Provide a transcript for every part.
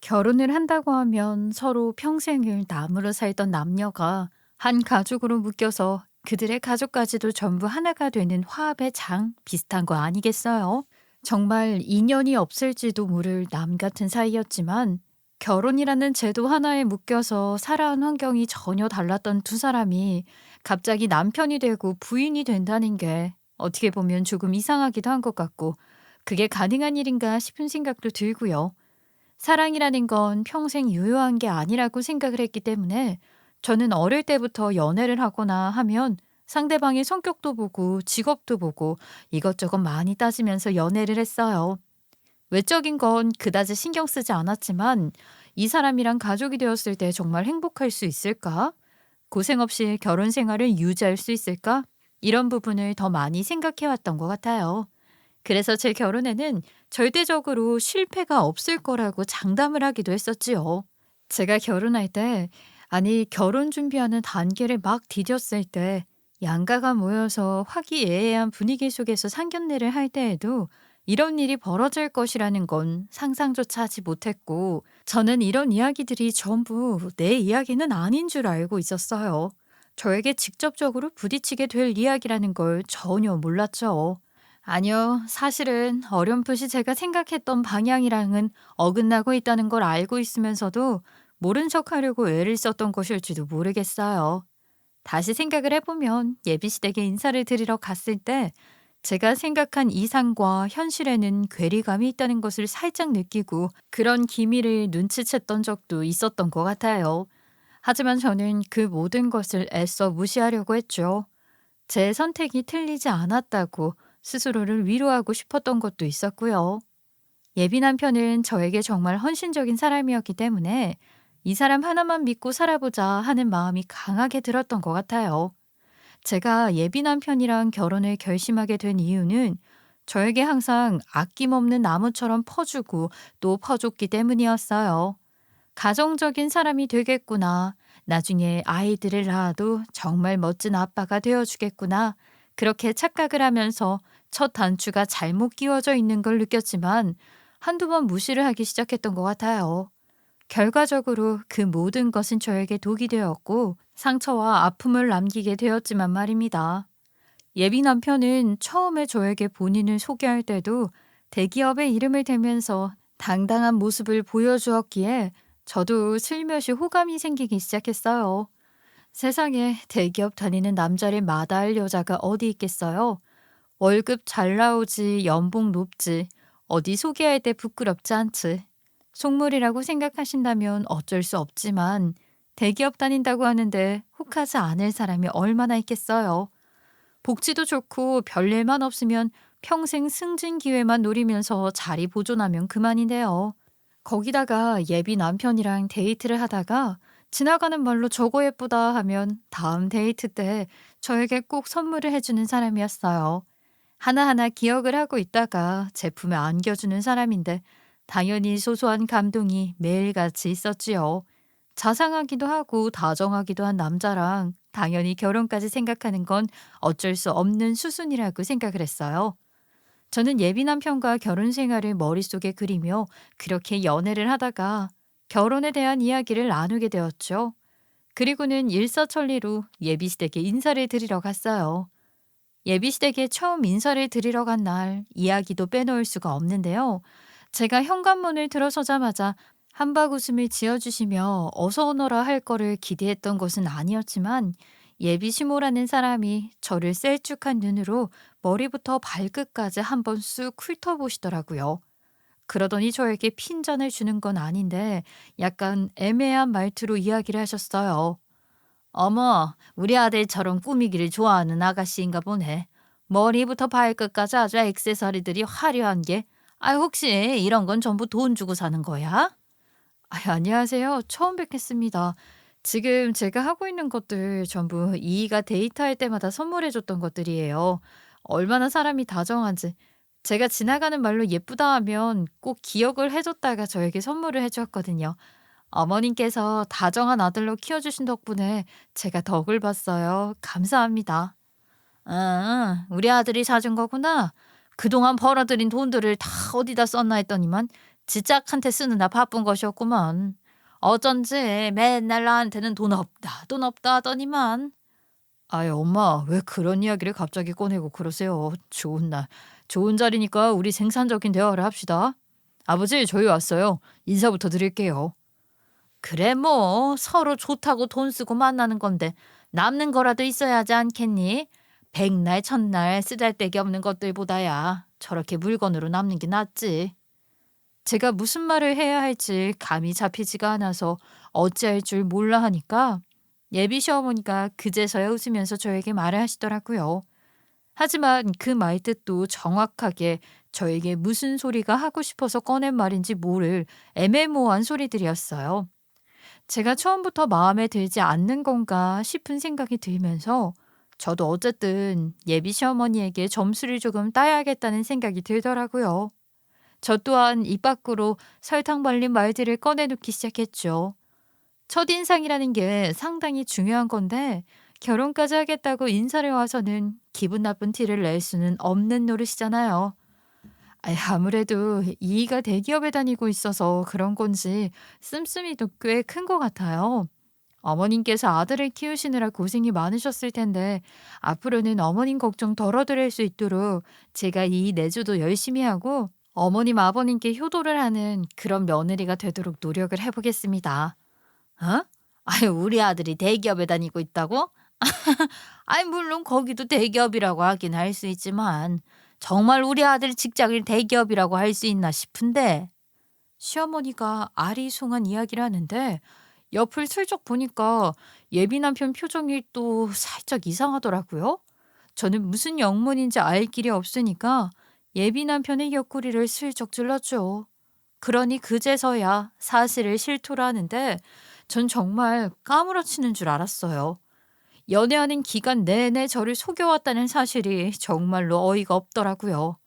결혼을 한다고 하면 서로 평생을 나무로 살던 남녀가 한 가족으로 묶여서 그들의 가족까지도 전부 하나가 되는 화합의 장 비슷한 거 아니겠어요? 정말 인연이 없을지도 모를 남 같은 사이였지만 결혼이라는 제도 하나에 묶여서 살아온 환경이 전혀 달랐던 두 사람이 갑자기 남편이 되고 부인이 된다는 게 어떻게 보면 조금 이상하기도 한 것 같고 그게 가능한 일인가 싶은 생각도 들고요. 사랑이라는 건 평생 유효한 게 아니라고 생각을 했기 때문에 저는 어릴 때부터 연애를 하거나 하면 상대방의 성격도 보고 직업도 보고 이것저것 많이 따지면서 연애를 했어요. 외적인 건 그다지 신경 쓰지 않았지만 이 사람이랑 가족이 되었을 때 정말 행복할 수 있을까? 고생 없이 결혼 생활을 유지할 수 있을까? 이런 부분을 더 많이 생각해 왔던 것 같아요. 그래서 제 결혼에는 절대적으로 실패가 없을 거라고 장담을 하기도 했었지요. 제가 결혼할 때, 아니, 결혼 준비하는 단계를 막 디뎠을 때, 양가가 모여서 화기애애한 분위기 속에서 상견례를 할 때에도 이런 일이 벌어질 것이라는 건 상상조차 하지 못했고, 저는 이런 이야기들이 전부 내 이야기는 아닌 줄 알고 있었어요. 저에게 직접적으로 부딪히게 될 이야기라는 걸 전혀 몰랐죠. 아니요. 사실은 어렴풋이 제가 생각했던 방향이랑은 어긋나고 있다는 걸 알고 있으면서도 모른 척하려고 애를 썼던 것일지도 모르겠어요. 다시 생각을 해보면 예비시댁에 인사를 드리러 갔을 때 제가 생각한 이상과 현실에는 괴리감이 있다는 것을 살짝 느끼고 그런 기미를 눈치챘던 적도 있었던 것 같아요. 하지만 저는 그 모든 것을 애써 무시하려고 했죠. 제 선택이 틀리지 않았다고 스스로를 위로하고 싶었던 것도 있었고요. 예비 남편은 저에게 정말 헌신적인 사람이었기 때문에 이 사람 하나만 믿고 살아보자 하는 마음이 강하게 들었던 것 같아요. 제가 예비 남편이랑 결혼을 결심하게 된 이유는 저에게 항상 아낌없는 나무처럼 퍼주고 또 퍼줬기 때문이었어요. 가정적인 사람이 되겠구나. 나중에 아이들을 낳아도 정말 멋진 아빠가 되어주겠구나. 그렇게 착각을 하면서 첫 단추가 잘못 끼워져 있는 걸 느꼈지만 한두 번 무시를 하기 시작했던 것 같아요. 결과적으로 그 모든 것은 저에게 독이 되었고 상처와 아픔을 남기게 되었지만 말입니다. 예비 남편은 처음에 저에게 본인을 소개할 때도 대기업의 이름을 대면서 당당한 모습을 보여주었기에 저도 슬며시 호감이 생기기 시작했어요. 세상에 대기업 다니는 남자를 마다할 여자가 어디 있겠어요? 월급 잘 나오지, 연봉 높지, 어디 소개할 때 부끄럽지 않지. 속물이라고 생각하신다면 어쩔 수 없지만 대기업 다닌다고 하는데 혹하지 않을 사람이 얼마나 있겠어요. 복지도 좋고 별일만 없으면 평생 승진 기회만 노리면서 자리 보존하면 그만인데요. 거기다가 예비 남편이랑 데이트를 하다가 지나가는 말로 저거 예쁘다 하면 다음 데이트 때 저에게 꼭 선물을 해주는 사람이었어요. 하나하나 기억을 하고 있다가 제품에 안겨주는 사람인데 당연히 소소한 감동이 매일같이 있었지요. 자상하기도 하고 다정하기도 한 남자랑 당연히 결혼까지 생각하는 건 어쩔 수 없는 수순이라고 생각을 했어요. 저는 예비 남편과 결혼 생활을 머릿속에 그리며 그렇게 연애를 하다가 결혼에 대한 이야기를 나누게 되었죠. 그리고는 일사천리로 예비시댁에 인사를 드리러 갔어요. 예비시댁에 처음 인사를 드리러 간 날 이야기도 빼놓을 수가 없는데요. 제가 현관문을 들어서자마자 한박 웃음을 지어주시며 어서 오너라 할 거를 기대했던 것은 아니었지만 예비 시모라는 사람이 저를 셀쭉한 눈으로 머리부터 발끝까지 한번 쑥 훑어보시더라고요. 그러더니 저에게 핀잔을 주는 건 아닌데 약간 애매한 말투로 이야기를 하셨어요. 어머, 우리 아들처럼 꾸미기를 좋아하는 아가씨인가 보네. 머리부터 발끝까지 아주 액세서리들이 화려한 게, 아, 혹시 이런 건 전부 돈 주고 사는 거야? 아, 안녕하세요. 처음 뵙겠습니다. 지금 제가 하고 있는 것들 전부 이이가 데이트할 때마다 선물해 줬던 것들이에요. 얼마나 사람이 다정한지. 제가 지나가는 말로 예쁘다 하면 꼭 기억을 해줬다가 저에게 선물을 해주었거든요. 어머님께서 다정한 아들로 키워주신 덕분에 제가 덕을 봤어요. 감사합니다. 우리 아들이 사준 거구나. 그동안 벌어들인 돈들을 다 어디다 썼나 했더니만 지짝한테 쓰느라 바쁜 것이었구먼. 어쩐지 맨날 나한테는 돈 없다, 돈 없다 하더니만. 아이, 엄마, 왜 그런 이야기를 갑자기 꺼내고 그러세요? 좋은 날, 좋은 자리니까 우리 생산적인 대화를 합시다. 아버지, 저희 왔어요. 인사부터 드릴게요. 그래, 뭐 서로 좋다고 돈 쓰고 만나는 건데 남는 거라도 있어야 하지 않겠니? 백날 천날 쓰잘데기 없는 것들보다야 저렇게 물건으로 남는 게 낫지. 제가 무슨 말을 해야 할지 감이 잡히지가 않아서 어찌할 줄 몰라 하니까 예비 시어머니가 그제서야 웃으면서 저에게 말을 하시더라고요. 하지만 그 말뜻도 정확하게 저에게 무슨 소리가 하고 싶어서 꺼낸 말인지 모를 애매모호한 소리들이었어요. 제가 처음부터 마음에 들지 않는 건가 싶은 생각이 들면서 저도 어쨌든 예비 시어머니에게 점수를 조금 따야겠다는 생각이 들더라고요. 저 또한 입 밖으로 설탕 발린 말들을 꺼내놓기 시작했죠. 첫인상이라는 게 상당히 중요한 건데 결혼까지 하겠다고 인사를 와서는 기분 나쁜 티를 낼 수는 없는 노릇이잖아요. 아무래도 이이가 대기업에 다니고 있어서 그런 건지 씀씀이도 꽤 큰 것 같아요. 어머님께서 아들을 키우시느라 고생이 많으셨을 텐데 앞으로는 어머님 걱정 덜어드릴 수 있도록 제가 이 내조도 열심히 하고 어머님 아버님께 효도를 하는 그런 며느리가 되도록 노력을 해보겠습니다. 어? 우리 아들이 대기업에 다니고 있다고? 물론 거기도 대기업이라고 하긴 할 수 있지만 정말 우리 아들 직장을 대기업이라고 할 수 있나 싶은데. 시어머니가 아리송한 이야기를 하는데 옆을 슬쩍 보니까 예비 남편 표정이 또 살짝 이상하더라고요. 저는 무슨 영문인지 알 길이 없으니까 예비 남편의 옆구리를 슬쩍 찔렀죠. 그러니 그제서야 사실을 실토를 하는데 전 정말 까무러치는 줄 알았어요. 연애하는 기간 내내 저를 속여왔다는 사실이 정말로 어이가 없더라고요.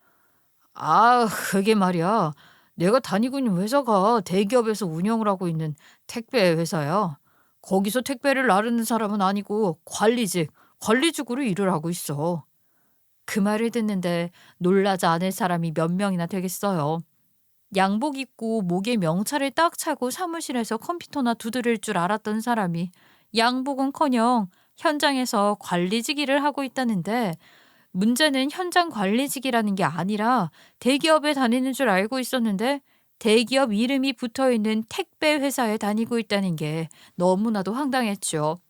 그게 말이야. 내가 다니고 있는 회사가 대기업에서 운영을 하고 있는 택배 회사야. 거기서 택배를 나르는 사람은 아니고 관리직으로 일을 하고 있어. 그 말을 듣는데 놀라지 않을 사람이 몇 명이나 되겠어요. 양복 입고 목에 명찰을 딱 차고 사무실에서 컴퓨터나 두드릴 줄 알았던 사람이 양복은커녕 현장에서 관리직 일을 하고 있다는데 문제는 현장 관리직이라는 게 아니라 대기업에 다니는 줄 알고 있었는데 대기업 이름이 붙어 있는 택배 회사에 다니고 있다는 게 너무나도 황당했죠.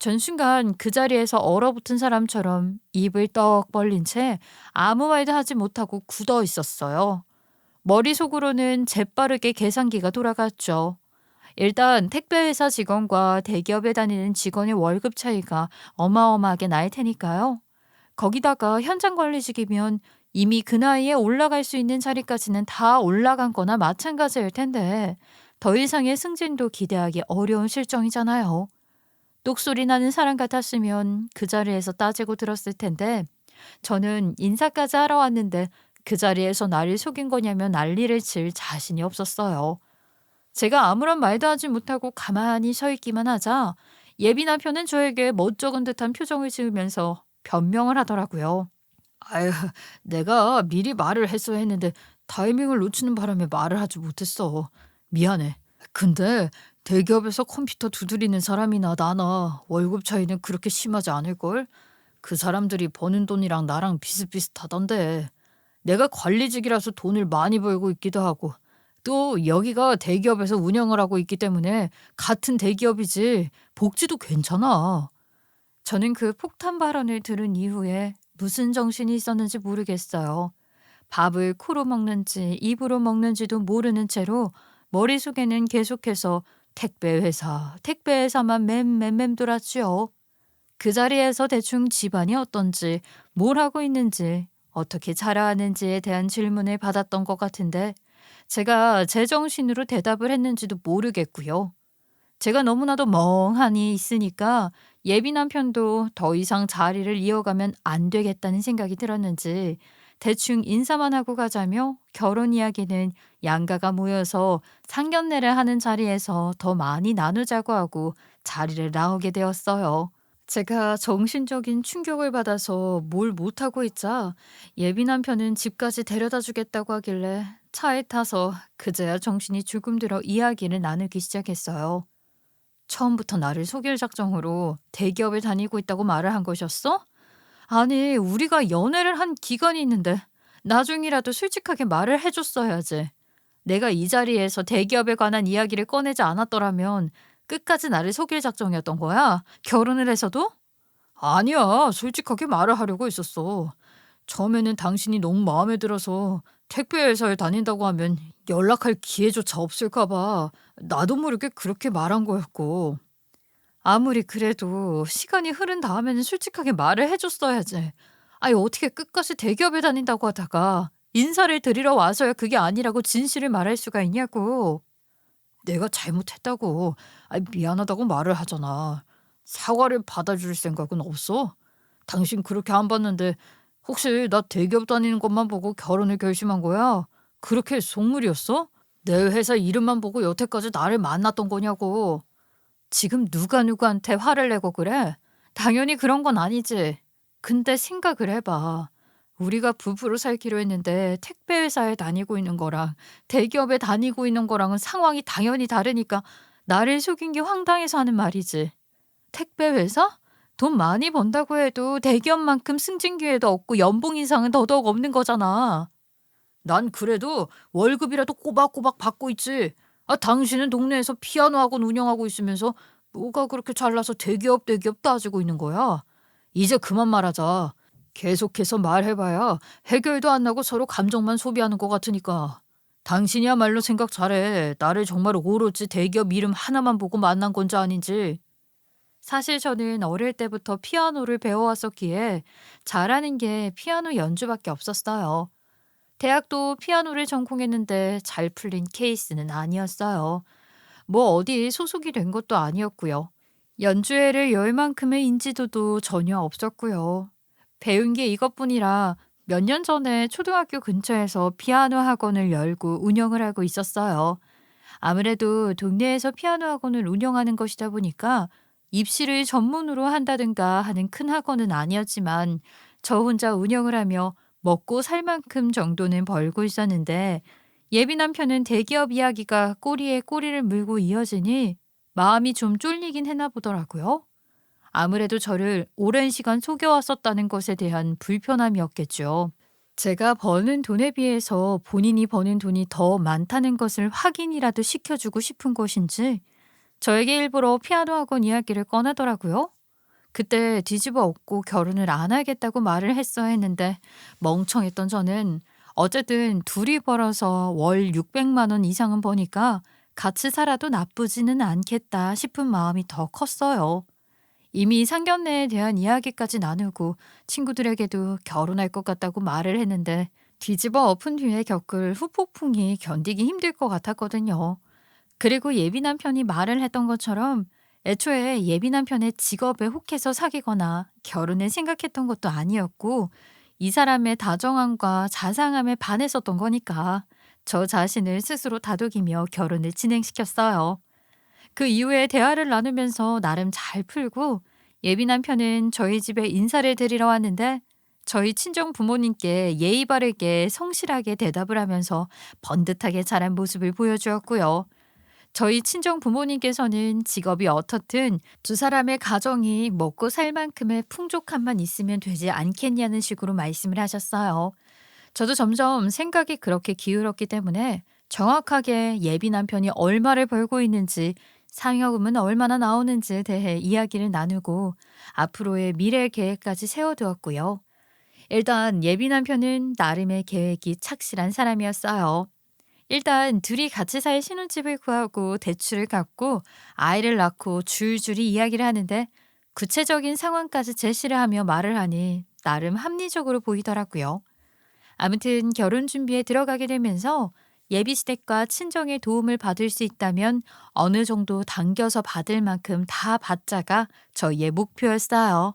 전 순간 그 자리에서 얼어붙은 사람처럼 입을 떡 벌린 채 아무 말도 하지 못하고 굳어 있었어요. 머릿속으로는 재빠르게 계산기가 돌아갔죠. 일단 택배회사 직원과 대기업에 다니는 직원의 월급 차이가 어마어마하게 날 테니까요. 거기다가 현장 관리직이면 이미 그 나이에 올라갈 수 있는 자리까지는 다 올라간 거나 마찬가지일 텐데 더 이상의 승진도 기대하기 어려운 실정이잖아요. 똑소리 나는 사람 같았으면 그 자리에서 따지고 들었을 텐데 저는 인사까지 하러 왔는데 그 자리에서 나를 속인 거냐며 난리를 칠 자신이 없었어요. 제가 아무런 말도 하지 못하고 가만히 서 있기만 하자 예비 남편은 저에게 멋쩍은 듯한 표정을 지으면서 변명을 하더라고요. 아유, 내가 미리 말을 했어야 했는데 타이밍을 놓치는 바람에 말을 하지 못했어. 미안해. 근데 대기업에서 컴퓨터 두드리는 사람이나 나나 월급 차이는 그렇게 심하지 않을걸? 그 사람들이 버는 돈이랑 나랑 비슷비슷하던데. 내가 관리직이라서 돈을 많이 벌고 있기도 하고 또 여기가 대기업에서 운영을 하고 있기 때문에 같은 대기업이지 복지도 괜찮아. 저는 그 폭탄 발언을 들은 이후에 무슨 정신이 있었는지 모르겠어요. 밥을 코로 먹는지 입으로 먹는지도 모르는 채로 머릿속에는 계속해서 택배회사만 맴맴맴돌았지요. 그 자리에서 대충 집안이 어떤지, 뭘 하고 있는지, 어떻게 자라왔는지에 대한 질문을 받았던 것 같은데 제가 제정신으로 대답을 했는지도 모르겠고요. 제가 너무나도 멍하니 있으니까 예비 남편도 더 이상 자리를 이어가면 안 되겠다는 생각이 들었는지 대충 인사만 하고 가자며 결혼 이야기는 양가가 모여서 상견례를 하는 자리에서 더 많이 나누자고 하고 자리를 나오게 되었어요. 제가 정신적인 충격을 받아서 뭘 못하고 있자 예비 남편은 집까지 데려다 주겠다고 하길래 차에 타서 그제야 정신이 조금 들어 이야기를 나누기 시작했어요. 처음부터 나를 속일 작정으로 대기업에 다니고 있다고 말을 한 것이었어? 아니, 우리가 연애를 한 기간이 있는데 나중이라도 솔직하게 말을 해줬어야지. 내가 이 자리에서 대기업에 관한 이야기를 꺼내지 않았더라면 끝까지 나를 속일 작정이었던 거야? 결혼을 해서도? 아니야, 솔직하게 말을 하려고 했었어. 처음에는 당신이 너무 마음에 들어서 택배 회사에 다닌다고 하면 연락할 기회조차 없을까 봐 나도 모르게 그렇게 말한 거였고. 아무리 그래도 시간이 흐른 다음에는 솔직하게 말을 해줬어야지. 아니, 어떻게 끝까지 대기업에 다닌다고 하다가 인사를 드리러 와서야 그게 아니라고 진실을 말할 수가 있냐고. 내가 잘못했다고, 아니, 미안하다고 말을 하잖아. 사과를 받아줄 생각은 없어? 당신 그렇게 안 봤는데 혹시 나 대기업 다니는 것만 보고 결혼을 결심한 거야? 그렇게 속물이었어? 내 회사 이름만 보고 여태까지 나를 만났던 거냐고. 지금 누가 누구한테 화를 내고 그래? 당연히 그런 건 아니지. 근데 생각을 해봐. 우리가 부부로 살기로 했는데 택배 회사에 다니고 있는 거랑 대기업에 다니고 있는 거랑은 상황이 당연히 다르니까 나를 속인 게 황당해서 하는 말이지. 택배 회사? 돈 많이 번다고 해도 대기업만큼 승진 기회도 없고 연봉 인상은 더더욱 없는 거잖아. 난 그래도 월급이라도 꼬박꼬박 받고 있지. 당신은 동네에서 피아노 학원 운영하고 있으면서 뭐가 그렇게 잘나서 대기업 따지고 있는 거야? 이제 그만 말하자. 계속해서 말해봐야 해결도 안 나고 서로 감정만 소비하는 것 같으니까. 당신이야말로 생각 잘해. 나를 정말 오로지 대기업 이름 하나만 보고 만난 건지 아닌지. 사실 저는 어릴 때부터 피아노를 배워왔었기에 잘하는 게 피아노 연주밖에 없었어요. 대학도 피아노를 전공했는데 잘 풀린 케이스는 아니었어요. 뭐 어디 소속이 된 것도 아니었고요. 연주회를 열 만큼의 인지도도 전혀 없었고요. 배운 게 이것뿐이라 몇 년 전에 초등학교 근처에서 피아노 학원을 열고 운영을 하고 있었어요. 아무래도 동네에서 피아노 학원을 운영하는 것이다 보니까 입시를 전문으로 한다든가 하는 큰 학원은 아니었지만 저 혼자 운영을 하며 먹고 살 만큼 정도는 벌고 있었는데 예비 남편은 대기업 이야기가 꼬리에 꼬리를 물고 이어지니 마음이 좀 쫄리긴 했나 보더라고요. 아무래도 저를 오랜 시간 속여왔었다는 것에 대한 불편함이었겠죠. 제가 버는 돈에 비해서 본인이 버는 돈이 더 많다는 것을 확인이라도 시켜주고 싶은 것인지 저에게 일부러 피아노 학원 이야기를 꺼내더라고요. 그때 뒤집어 엎고 결혼을 안 하겠다고 말을 했어야 했는데 멍청했던 저는 어쨌든 둘이 벌어서 월 600만 원 이상은 버니까 같이 살아도 나쁘지는 않겠다 싶은 마음이 더 컸어요. 이미 상견례에 대한 이야기까지 나누고 친구들에게도 결혼할 것 같다고 말을 했는데 뒤집어 엎은 뒤에 겪을 후폭풍이 견디기 힘들 것 같았거든요. 그리고 예비 남편이 말을 했던 것처럼 애초에 예비 남편의 직업에 혹해서 사귀거나 결혼을 생각했던 것도 아니었고 이 사람의 다정함과 자상함에 반했었던 거니까 저 자신을 스스로 다독이며 결혼을 진행시켰어요. 그 이후에 대화를 나누면서 나름 잘 풀고 예비 남편은 저희 집에 인사를 드리러 왔는데 저희 친정 부모님께 예의 바르게 성실하게 대답을 하면서 번듯하게 자란 모습을 보여주었고요. 저희 친정 부모님께서는 직업이 어떻든 두 사람의 가정이 먹고 살 만큼의 풍족함만 있으면 되지 않겠냐는 식으로 말씀을 하셨어요. 저도 점점 생각이 그렇게 기울었기 때문에 정확하게 예비 남편이 얼마를 벌고 있는지 상여금은 얼마나 나오는지에 대해 이야기를 나누고 앞으로의 미래 계획까지 세워두었고요. 일단 예비 남편은 나름의 계획이 착실한 사람이었어요. 일단 둘이 같이 살 신혼집을 구하고 대출을 갚고 아이를 낳고 줄줄이 이야기를 하는데 구체적인 상황까지 제시를 하며 말을 하니 나름 합리적으로 보이더라고요. 아무튼 결혼 준비에 들어가게 되면서 예비 시댁과 친정의 도움을 받을 수 있다면 어느 정도 당겨서 받을 만큼 다 받자가 저희의 목표였어요.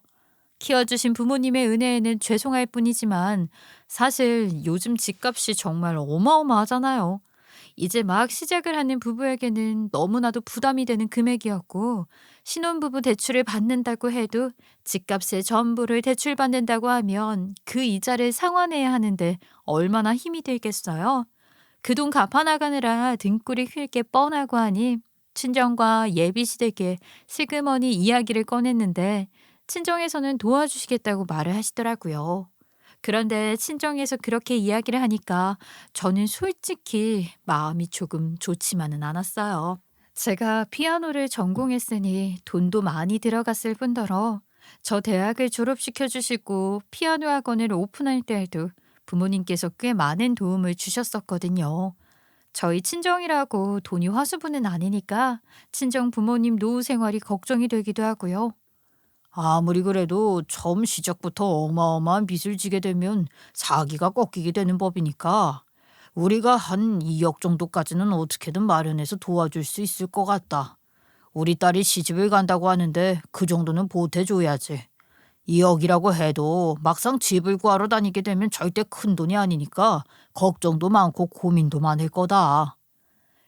키워주신 부모님의 은혜에는 죄송할 뿐이지만 사실 요즘 집값이 정말 어마어마하잖아요. 이제 막 시작을 하는 부부에게는 너무나도 부담이 되는 금액이었고 신혼부부 대출을 받는다고 해도 집값의 전부를 대출받는다고 하면 그 이자를 상환해야 하는데 얼마나 힘이 들겠어요. 그 돈 갚아나가느라 등골이 휜 게 뻔하고 하니 친정과 예비 시댁에 슬그머니 이야기를 꺼냈는데 친정에서는 도와주시겠다고 말을 하시더라고요. 그런데 친정에서 그렇게 이야기를 하니까 저는 솔직히 마음이 조금 좋지만은 않았어요. 제가 피아노를 전공했으니 돈도 많이 들어갔을 뿐더러 저 대학을 졸업시켜 주시고 피아노 학원을 오픈할 때에도 부모님께서 꽤 많은 도움을 주셨었거든요. 저희 친정이라고 돈이 화수분은 아니니까 친정 부모님 노후 생활이 걱정이 되기도 하고요. 아무리 그래도 처음 시작부터 어마어마한 빚을 지게 되면 사기가 꺾이게 되는 법이니까 우리가 한 2억 정도까지는 어떻게든 마련해서 도와줄 수 있을 것 같다. 우리 딸이 시집을 간다고 하는데 그 정도는 보태줘야지. 2억이라고 해도 막상 집을 구하러 다니게 되면 절대 큰 돈이 아니니까 걱정도 많고 고민도 많을 거다.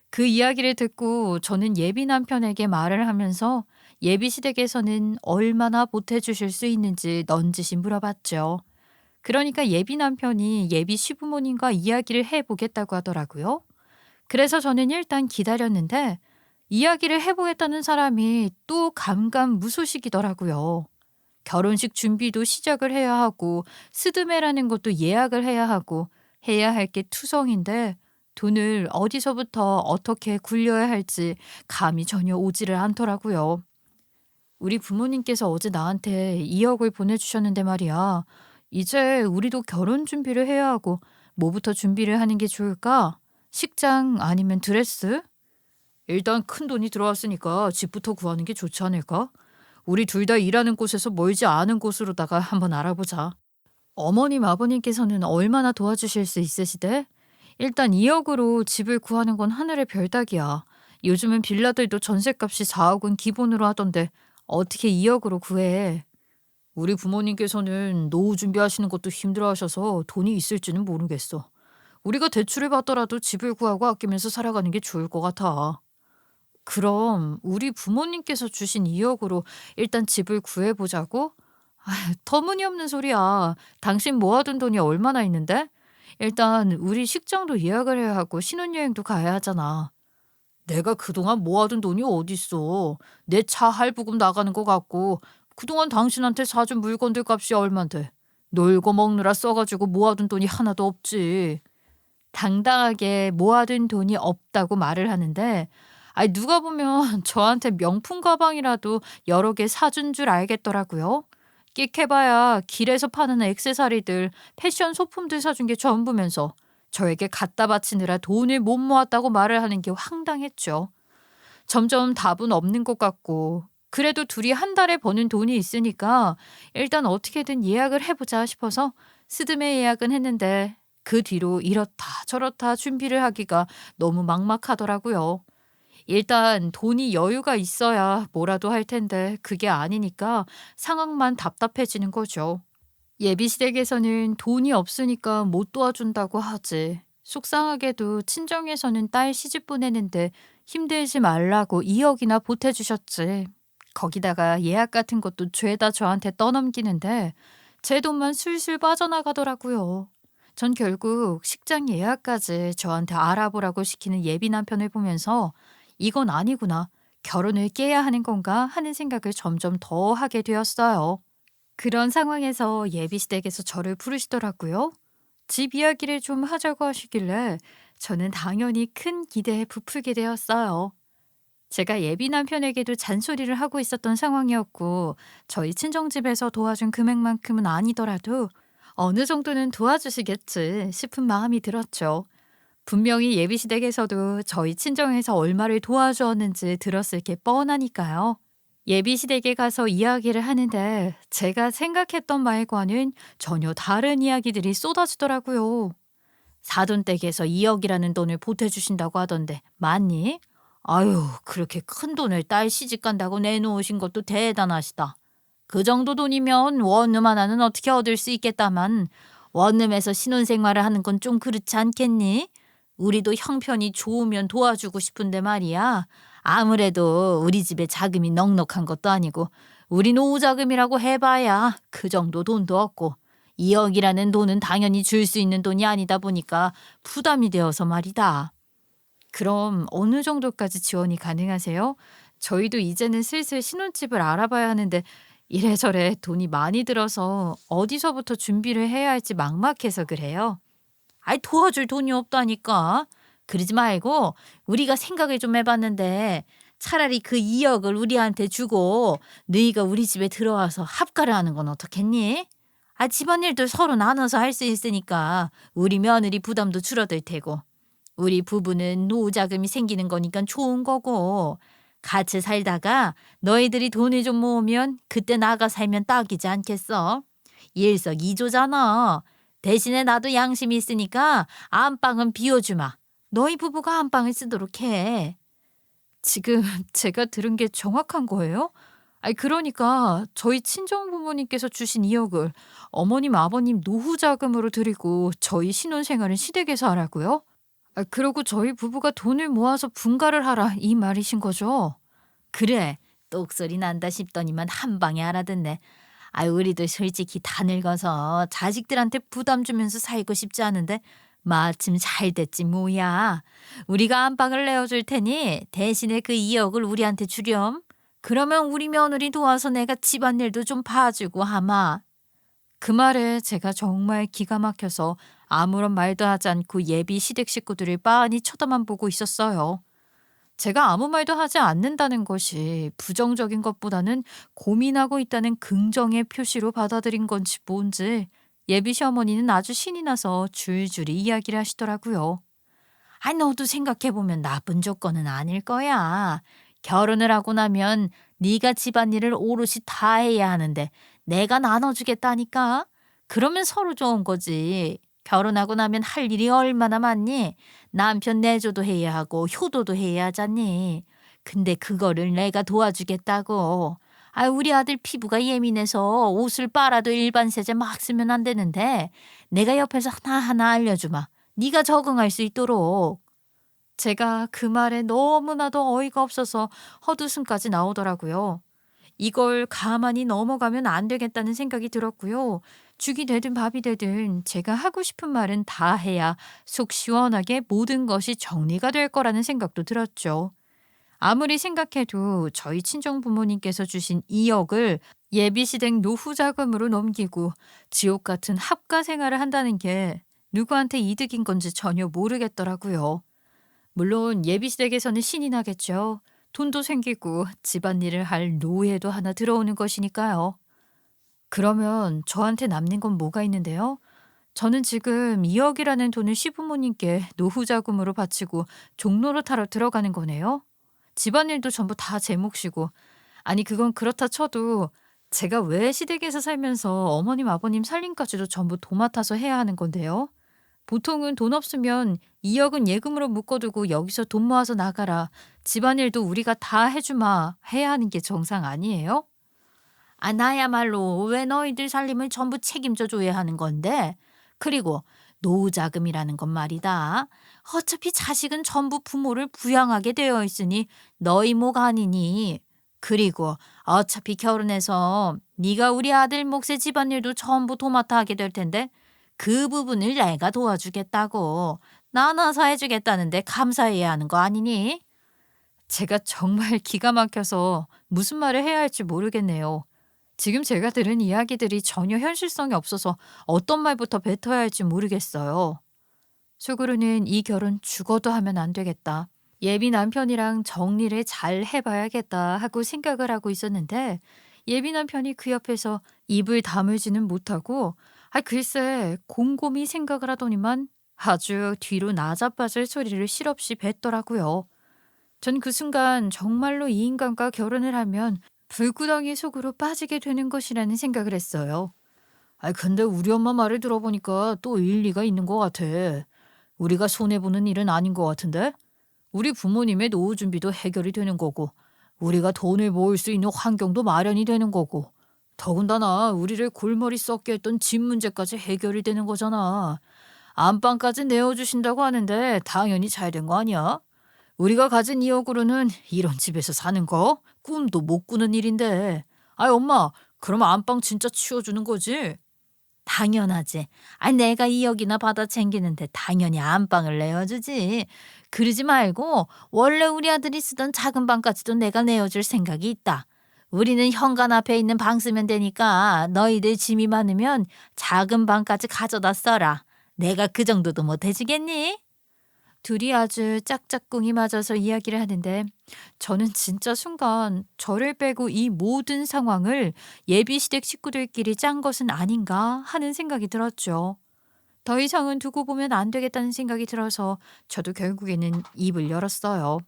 그 이야기를 듣고 저는 예비 남편에게 말을 하면서 예비 시댁에서는 얼마나 보태주실 수 있는지 넌지시 물어봤죠. 그러니까 예비 남편이 예비 시부모님과 이야기를 해보겠다고 하더라고요. 그래서 저는 일단 기다렸는데 이야기를 해보겠다는 사람이 또 감감무소식이더라고요. 결혼식 준비도 시작을 해야 하고 스드메라는 것도 예약을 해야 하고 해야 할 게 투성인데 돈을 어디서부터 어떻게 굴려야 할지 감이 전혀 오지를 않더라고요. 우리 부모님께서 어제 나한테 2억을 보내주셨는데 말이야. 이제 우리도 결혼 준비를 해야 하고 뭐부터 준비를 하는 게 좋을까? 식장 아니면 드레스? 일단 큰 돈이 들어왔으니까 집부터 구하는 게 좋지 않을까? 우리 둘 다 일하는 곳에서 멀지 않은 곳으로다가 한번 알아보자. 어머님, 아버님께서는 얼마나 도와주실 수 있으시대? 일단 2억으로 집을 구하는 건 하늘의 별따기야. 요즘은 빌라들도 전셋값이 4억은 기본으로 하던데 어떻게 2억으로 구해? 우리 부모님께서는 노후 준비하시는 것도 힘들어하셔서 돈이 있을지는 모르겠어. 우리가 대출을 받더라도 집을 구하고 아끼면서 살아가는 게 좋을 것 같아. 그럼 우리 부모님께서 주신 2억으로 일단 집을 구해보자고? 터무니없는 소리야. 당신 모아둔 돈이 얼마나 있는데? 일단 우리 식장도 예약을 해야 하고 신혼여행도 가야 하잖아. 내가 그동안 모아둔 돈이 어딨어. 내 차 할부금 나가는 거 같고 그동안 당신한테 사준 물건들 값이 얼만데. 놀고 먹느라 써가지고 모아둔 돈이 하나도 없지. 당당하게 모아둔 돈이 없다고 말을 하는데 누가 보면 저한테 명품 가방이라도 여러 개 사준 줄 알겠더라고요. 끽해봐야 길에서 파는 액세서리들, 패션 소품들 사준 게 전부면서 저에게 갖다 바치느라 돈을 못 모았다고 말을 하는 게 황당했죠. 점점 답은 없는 것 같고 그래도 둘이 한 달에 버는 돈이 있으니까 일단 어떻게든 예약을 해보자 싶어서 스드메 예약은 했는데 그 뒤로 이렇다 저렇다 준비를 하기가 너무 막막하더라고요. 일단 돈이 여유가 있어야 뭐라도 할 텐데 그게 아니니까 상황만 답답해지는 거죠. 예비 시댁에서는 돈이 없으니까 못 도와준다고 하지. 속상하게도 친정에서는 딸 시집 보내는데 힘들지 말라고 2억이나 보태주셨지. 거기다가 예약 같은 것도 죄다 저한테 떠넘기는데 제 돈만 술술 빠져나가더라고요. 전 결국 식장 예약까지 저한테 알아보라고 시키는 예비 남편을 보면서 이건 아니구나. 결혼을 깨야 하는 건가 하는 생각을 점점 더 하게 되었어요. 그런 상황에서 예비 시댁에서 저를 부르시더라고요. 집 이야기를 좀 하자고 하시길래 저는 당연히 큰 기대에 부풀게 되었어요. 제가 예비 남편에게도 잔소리를 하고 있었던 상황이었고 저희 친정집에서 도와준 금액만큼은 아니더라도 어느 정도는 도와주시겠지 싶은 마음이 들었죠. 분명히 예비 시댁에서도 저희 친정에서 얼마를 도와주었는지 들었을 게 뻔하니까요. 예비 시댁에 가서 이야기를 하는데 제가 생각했던 말과는 전혀 다른 이야기들이 쏟아지더라고요. 사돈댁에서 2억이라는 돈을 보태주신다고 하던데 맞니? 아유, 그렇게 큰 돈을 딸 시집 간다고 내놓으신 것도 대단하시다. 그 정도 돈이면 원룸 하나는 어떻게 얻을 수 있겠다만 원룸에서 신혼생활을 하는 건 좀 그렇지 않겠니? 우리도 형편이 좋으면 도와주고 싶은데 말이야. 아무래도 우리 집에 자금이 넉넉한 것도 아니고 우리 노후 자금이라고 해봐야 그 정도 돈도 없고 2억이라는 돈은 당연히 줄 수 있는 돈이 아니다 보니까 부담이 되어서 말이다. 그럼 어느 정도까지 지원이 가능하세요? 저희도 이제는 슬슬 신혼집을 알아봐야 하는데 이래저래 돈이 많이 들어서 어디서부터 준비를 해야 할지 막막해서 그래요. 아이, 도와줄 돈이 없다니까. 그러지 말고 우리가 생각을 좀 해봤는데 차라리 그 2억을 우리한테 주고 너희가 우리 집에 들어와서 합가를 하는 건 어떻겠니? 아, 집안일도 서로 나눠서 할 수 있으니까 우리 며느리 부담도 줄어들 테고 우리 부부는 노후 자금이 생기는 거니까 좋은 거고 같이 살다가 너희들이 돈을 좀 모으면 그때 나가 살면 딱이지 않겠어? 일석이조잖아. 대신에 나도 양심이 있으니까 안방은 비워주마. 너희 부부가 안방을 쓰도록 해. 지금 제가 들은 게 정확한 거예요? 아니, 그러니까 저희 친정 부모님께서 주신 2억을 어머님 아버님 노후 자금으로 드리고 저희 신혼생활은 시댁에서 하라고요? 아, 그러고 저희 부부가 돈을 모아서 분가를 하라 이 말이신 거죠? 그래, 똑소리 난다 싶더니만 한 방에 알아듣네. 아, 우리도 솔직히 다 늙어서 자식들한테 부담 주면서 살고 싶지 않은데 마침 잘 됐지 뭐야. 우리가 안방을 내어줄 테니 대신에 그 2억을 우리한테 주렴. 그러면 우리 며느리 도와서 내가 집안일도 좀 봐주고 하마. 그 말에 제가 정말 기가 막혀서 아무런 말도 하지 않고 예비 시댁 식구들을 빤히 쳐다만 보고 있었어요. 제가 아무 말도 하지 않는다는 것이 부정적인 것보다는 고민하고 있다는 긍정의 표시로 받아들인 건지 뭔지 예비 시어머니는 아주 신이 나서 줄줄이 이야기를 하시더라고요. 아, 너도 생각해보면 나쁜 조건은 아닐 거야. 결혼을 하고 나면 네가 집안일을 오롯이 다 해야 하는데 내가 나눠주겠다니까. 그러면 서로 좋은 거지. 결혼하고 나면 할 일이 얼마나 많니? 남편 내조도 해야 하고 효도도 해야 하잖니. 근데 그거를 내가 도와주겠다고. 아, 우리 아들 피부가 예민해서 옷을 빨아도 일반 세제 막 쓰면 안 되는데 내가 옆에서 하나하나 알려주마. 네가 적응할 수 있도록. 제가 그 말에 너무나도 어이가 없어서 헛웃음까지 나오더라고요. 이걸 가만히 넘어가면 안 되겠다는 생각이 들었고요. 죽이 되든 밥이 되든 제가 하고 싶은 말은 다 해야 속 시원하게 모든 것이 정리가 될 거라는 생각도 들었죠. 아무리 생각해도 저희 친정 부모님께서 주신 2억을 예비시댁 노후 자금으로 넘기고 지옥 같은 합가 생활을 한다는 게 누구한테 이득인 건지 전혀 모르겠더라고요. 물론 예비시댁에서는 신이 나겠죠. 돈도 생기고 집안일을 할 노예도 하나 들어오는 것이니까요. 그러면 저한테 남는 건 뭐가 있는데요? 저는 지금 2억이라는 돈을 시부모님께 노후 자금으로 바치고 종로로 타러 들어가는 거네요. 집안일도 전부 다 제 몫이고. 아니, 그건 그렇다 쳐도 제가 왜 시댁에서 살면서 어머님 아버님 살림까지도 전부 도맡아서 해야 하는 건데요. 보통은 돈 없으면 2억은 예금으로 묶어두고 여기서 돈 모아서 나가라. 집안일도 우리가 다 해주마. 해야 하는 게 정상 아니에요? 아, 나야말로 왜 너희들 살림을 전부 책임져 줘야 하는 건데? 그리고 노후자금이라는 건 말이다. 어차피 자식은 전부 부모를 부양하게 되어 있으니 너희 목 아니니. 그리고 어차피 결혼해서 네가 우리 아들 몫의 집안일도 전부 도맡아 하게 될 텐데 그 부분을 내가 도와주겠다고. 나눠서 해주겠다는데 감사해야 하는 거 아니니? 제가 정말 기가 막혀서 무슨 말을 해야 할지 모르겠네요. 지금 제가 들은 이야기들이 전혀 현실성이 없어서 어떤 말부터 뱉어야 할지 모르겠어요. 속으로는 이 결혼 죽어도 하면 안 되겠다. 예비 남편이랑 정리를 잘 해봐야겠다 하고 생각을 하고 있었는데 예비 남편이 그 옆에서 입을 다물지는 못하고 글쎄 곰곰이 생각을 하더니만 아주 뒤로 나자빠질 소리를 실없이 뱉더라고요. 전 그 순간 정말로 이 인간과 결혼을 하면 불구덩이 속으로 빠지게 되는 것이라는 생각을 했어요. 근데 우리 엄마 말을 들어보니까 또 일리가 있는 것 같아. 우리가 손해보는 일은 아닌 것 같은데? 우리 부모님의 노후 준비도 해결이 되는 거고, 우리가 돈을 모을 수 있는 환경도 마련이 되는 거고, 더군다나 우리를 골머리 썩게 했던 집 문제까지 해결이 되는 거잖아. 안방까지 내어주신다고 하는데 당연히 잘 된 거 아니야? 우리가 가진 2억으로는 이런 집에서 사는 거 꿈도 못 꾸는 일인데. 엄마, 그럼 안방 진짜 치워주는 거지? 당연하지. 내가 2억이나 받아 챙기는데 당연히 안방을 내어주지. 그러지 말고 원래 우리 아들이 쓰던 작은 방까지도 내가 내어줄 생각이 있다. 우리는 현관 앞에 있는 방 쓰면 되니까 너희들 짐이 많으면 작은 방까지 가져다 써라. 내가 그 정도도 못 해주겠니? 둘이 아주 짝짝꿍이 맞아서 이야기를 하는데 저는 진짜 순간 저를 빼고 이 모든 상황을 예비시댁 식구들끼리 짠 것은 아닌가 하는 생각이 들었죠. 더 이상은 두고 보면 안 되겠다는 생각이 들어서 저도 결국에는 입을 열었어요.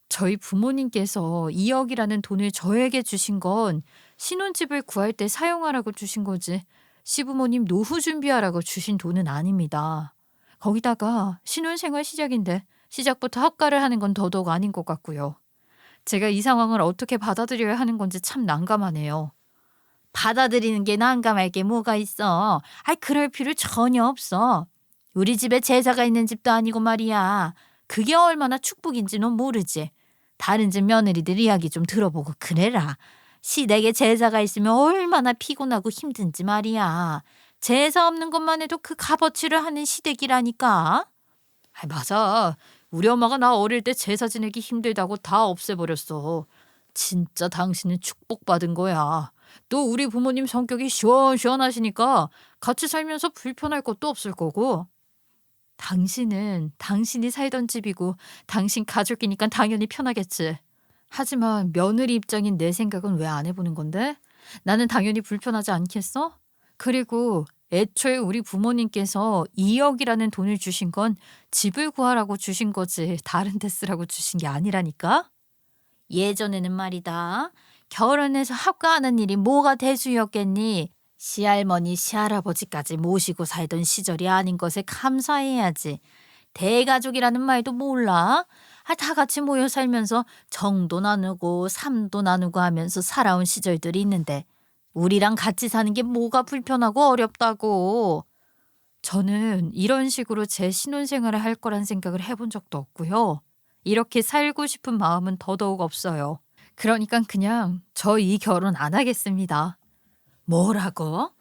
저희 부모님께서 2억이라는 돈을 저에게 주신 건 신혼집을 구할 때 사용하라고 주신 거지 시부모님 노후 준비하라고 주신 돈은 아닙니다. 거기다가 신혼생활 시작인데 시작부터 합가를 하는 건 더더욱 아닌 것 같고요. 제가 이 상황을 어떻게 받아들여야 하는 건지 참 난감하네요. 받아들이는 게 난감할 게 뭐가 있어. 그럴 필요 전혀 없어. 우리 집에 제사가 있는 집도 아니고 말이야. 그게 얼마나 축복인지 넌 모르지. 다른 집 며느리들 이야기 좀 들어보고 그래라. 시댁에 제사가 있으면 얼마나 피곤하고 힘든지 말이야. 제사 없는 것만 해도 그 값어치를 하는 시댁이라니까. 맞아. 우리 엄마가 나 어릴 때 제사 지내기 힘들다고 다 없애버렸어. 진짜 당신은 축복받은 거야. 또 우리 부모님 성격이 시원시원하시니까 같이 살면서 불편할 것도 없을 거고. 당신은 당신이 살던 집이고 당신 가족이니까 당연히 편하겠지. 하지만 며느리 입장인 내 생각은 왜 안 해보는 건데? 나는 당연히 불편하지 않겠어? 그리고 애초에 우리 부모님께서 2억이라는 돈을 주신 건 집을 구하라고 주신 거지 다른 데 쓰라고 주신 게 아니라니까? 예전에는 말이다. 결혼해서 합가하는 일이 뭐가 대수였겠니? 시할머니, 시할아버지까지 모시고 살던 시절이 아닌 것에 감사해야지. 대가족이라는 말도 몰라? 다 같이 모여 살면서 정도 나누고 삶도 나누고 하면서 살아온 시절들이 있는데 우리랑 같이 사는 게 뭐가 불편하고 어렵다고. 저는 이런 식으로 제 신혼생활을 할 거란 생각을 해본 적도 없고요. 이렇게 살고 싶은 마음은 더더욱 없어요. 그러니까 그냥 저 이 결혼 안 하겠습니다. 뭐라고?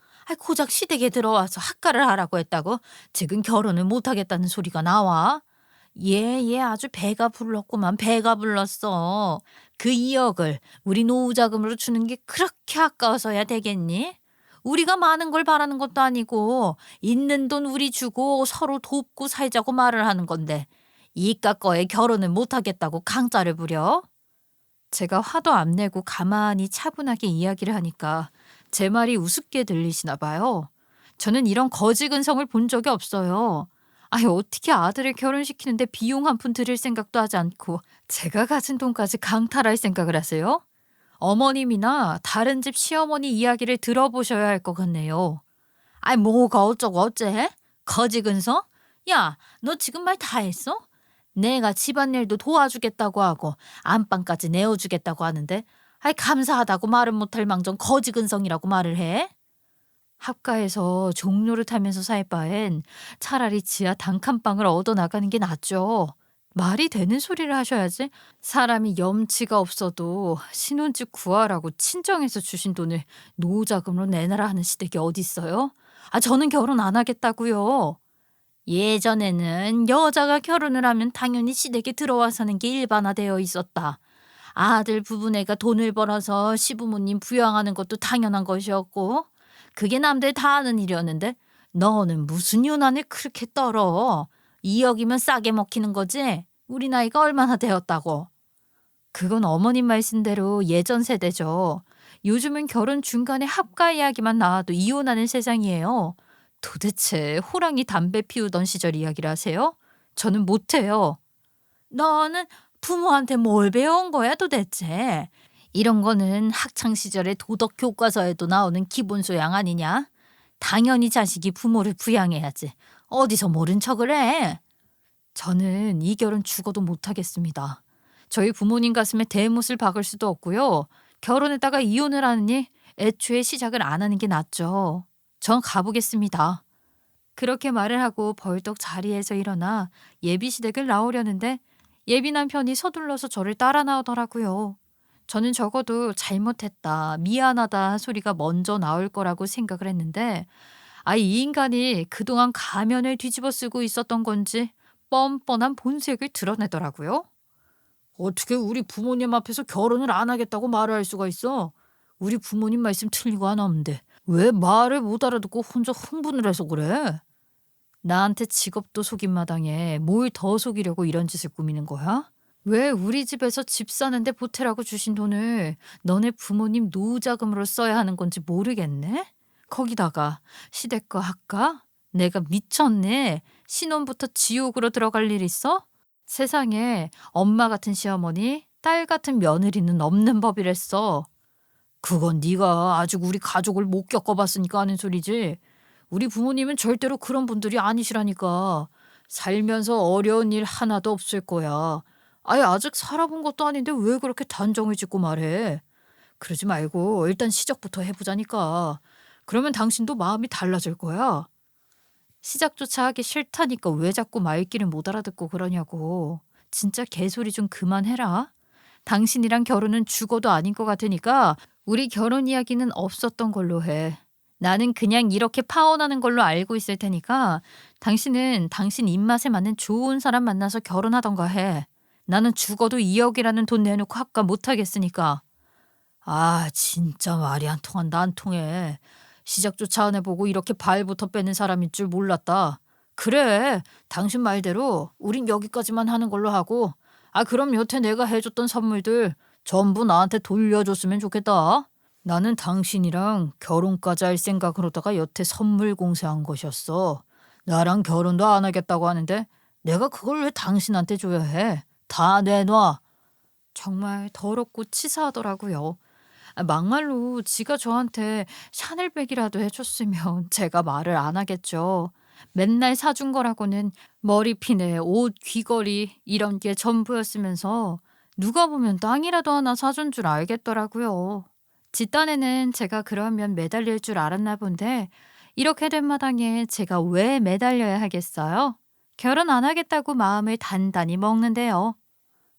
고작 시댁에 들어와서 학가를 하라고 했다고 지금 결혼을 못 하겠다는 소리가 나와? 얘 아주 배가 불렀구만. 배가 불렀어. 그 2억을 우리 노후자금으로 주는 게 그렇게 아까워서야 되겠니? 우리가 많은 걸 바라는 것도 아니고 있는 돈 우리 주고 서로 돕고 살자고 말을 하는 건데 이깟 거에 결혼을 못 하겠다고 강짜를 부려? 제가 화도 안 내고 가만히 차분하게 이야기를 하니까 제 말이 우습게 들리시나 봐요. 저는 이런 거지 근성을 본 적이 없어요. 어떻게 아들을 결혼시키는데 비용 한 푼 들일 생각도 하지 않고 제가 가진 돈까지 강탈할 생각을 하세요? 어머님이나 다른 집 시어머니 이야기를 들어보셔야 할 것 같네요. 뭐가 어쩌고 어째? 거지 근성? 야, 너 지금 말 다 했어? 내가 집안일도 도와주겠다고 하고 안방까지 내어주겠다고 하는데 감사하다고 말은 못할 망정 거지 근성이라고 말을 해? 합가해서 종로를 타면서 살 바엔 차라리 지하 단칸방을 얻어나가는 게 낫죠. 말이 되는 소리를 하셔야지. 사람이 염치가 없어도 신혼집 구하라고 친정에서 주신 돈을 노후자금으로 내놔라 하는 시댁이 어딨어요? 저는 결혼 안 하겠다고요. 예전에는 여자가 결혼을 하면 당연히 시댁에 들어와 사는 게 일반화되어 있었다. 아들 부부네가 돈을 벌어서 시부모님 부양하는 것도 당연한 것이었고 그게 남들 다 아는 일이었는데 너는 무슨 유난을 그렇게 떨어. 2억이면 싸게 먹히는 거지? 우리 나이가 얼마나 되었다고. 그건 어머님 말씀대로 예전 세대죠. 요즘은 결혼 중간에 합가 이야기만 나와도 이혼하는 세상이에요. 도대체 호랑이 담배 피우던 시절 이야기를 하세요? 저는 못해요. 너는 부모한테 뭘 배운 거야 도대체? 이런 거는 학창 시절의 도덕 교과서에도 나오는 기본 소양 아니냐? 당연히 자식이 부모를 부양해야지. 어디서 모른 척을 해? 저는 이 결혼 죽어도 못 하겠습니다. 저희 부모님 가슴에 대못을 박을 수도 없고요. 결혼했다가 이혼을 하느니 애초에 시작을 안 하는 게 낫죠. 전 가보겠습니다. 그렇게 말을 하고 벌떡 자리에서 일어나 예비 시댁을 나오려는데 예비 남편이 서둘러서 저를 따라 나오더라고요. 저는 적어도 잘못했다, 미안하다 소리가 먼저 나올 거라고 생각을 했는데, 이 인간이 그동안 가면을 뒤집어 쓰고 있었던 건지 뻔뻔한 본색을 드러내더라고요. 어떻게 우리 부모님 앞에서 결혼을 안 하겠다고 말을 할 수가 있어? 우리 부모님 말씀 틀리고 하나 없는데 왜 말을 못 알아듣고 혼자 흥분을 해서 그래? 나한테 직업도 속인 마당에 뭘 더 속이려고 이런 짓을 꾸미는 거야? 왜 우리 집에서 집 사는데 보태라고 주신 돈을 너네 부모님 노후자금으로 써야 하는 건지 모르겠네? 거기다가 시댁과 학가? 내가 미쳤네. 신혼부터 지옥으로 들어갈 일 있어? 세상에 엄마 같은 시어머니, 딸 같은 며느리는 없는 법이랬어. 그건 네가 아직 우리 가족을 못 겪어봤으니까 하는 소리지. 우리 부모님은 절대로 그런 분들이 아니시라니까. 살면서 어려운 일 하나도 없을 거야. 아예 아직 살아본 것도 아닌데 왜 그렇게 단정을 짓고 말해? 그러지 말고 일단 시작부터 해보자니까. 그러면 당신도 마음이 달라질 거야. 시작조차 하기 싫다니까 왜 자꾸 말귀를 못 알아듣고 그러냐고. 진짜 개소리 좀 그만해라. 당신이랑 결혼은 죽어도 아닌 것 같으니까 우리 결혼 이야기는 없었던 걸로 해. 나는 그냥 이렇게 파혼하는 걸로 알고 있을 테니까 당신은 당신 입맛에 맞는 좋은 사람 만나서 결혼하던가 해. 나는 죽어도 2억이라는 돈 내놓고 합가 못하겠으니까. 진짜 말이 안 통한다, 안 통해. 시작조차 안 해보고 이렇게 발부터 빼는 사람일 줄 몰랐다. 그래, 당신 말대로 우린 여기까지만 하는 걸로 하고, 그럼 여태 내가 해줬던 선물들 전부 나한테 돌려줬으면 좋겠다. 나는 당신이랑 결혼까지 할 생각으로다가 여태 선물 공세한 것이었어. 나랑 결혼도 안 하겠다고 하는데 내가 그걸 왜 당신한테 줘야 해? 다 내놔. 정말 더럽고 치사하더라고요. 막말로 지가 저한테 샤넬백이라도 해줬으면 제가 말을 안 하겠죠. 맨날 사준 거라고는 머리핀에 옷, 귀걸이 이런 게 전부였으면서 누가 보면 땅이라도 하나 사준 줄 알겠더라고요. 지 딴에는 제가 그러면 매달릴 줄 알았나 본데 이렇게 된 마당에 제가 왜 매달려야 하겠어요? 결혼 안 하겠다고 마음을 단단히 먹는데요.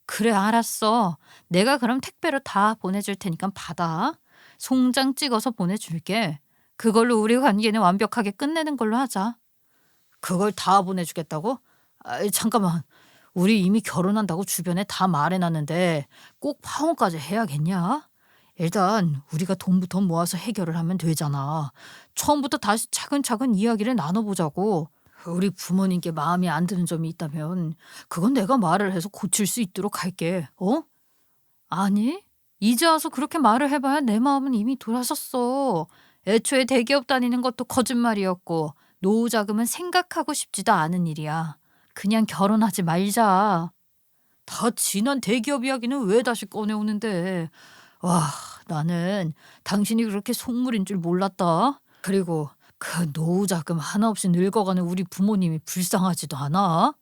그래, 알았어. 내가 그럼 택배로 다 보내줄 테니까 받아. 송장 찍어서 보내줄게. 그걸로 우리 관계는 완벽하게 끝내는 걸로 하자. 그걸 다 보내주겠다고? 잠깐만. 우리 이미 결혼한다고 주변에 다 말해놨는데 꼭 파혼까지 해야겠냐? 일단 우리가 돈부터 모아서 해결을 하면 되잖아. 처음부터 다시 차근차근 이야기를 나눠보자고. 우리 부모님께 마음에 안 드는 점이 있다면 그건 내가 말을 해서 고칠 수 있도록 할게. 어? 아니, 이제 와서 그렇게 말을 해봐야 내 마음은 이미 돌아섰어. 애초에 대기업 다니는 것도 거짓말이었고 노후 자금은 생각하고 싶지도 않은 일이야. 그냥 결혼하지 말자. 다 지난 대기업 이야기는 왜 다시 꺼내오는데. 와, 나는 당신이 그렇게 속물인 줄 몰랐다. 그리고 그 노후 자금 하나 없이 늙어가는 우리 부모님이 불쌍하지도 않아?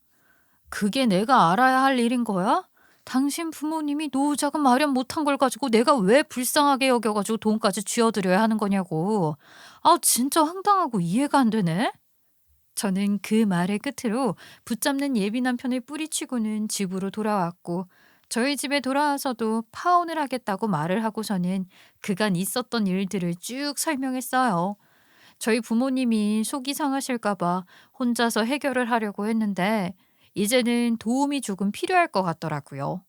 그게 내가 알아야 할 일인 거야? 당신 부모님이 노후 자금 마련 못한 걸 가지고 내가 왜 불쌍하게 여겨가지고 돈까지 쥐어드려야 하는 거냐고. 진짜 황당하고 이해가 안 되네. 저는 그 말을 끝으로 붙잡는 예비 남편을 뿌리치고는 집으로 돌아왔고 저희 집에 돌아와서도 파혼을 하겠다고 말을 하고서는 그간 있었던 일들을 쭉 설명했어요. 저희 부모님이 속이 상하실까 봐 혼자서 해결을 하려고 했는데 이제는 도움이 조금 필요할 것 같더라고요.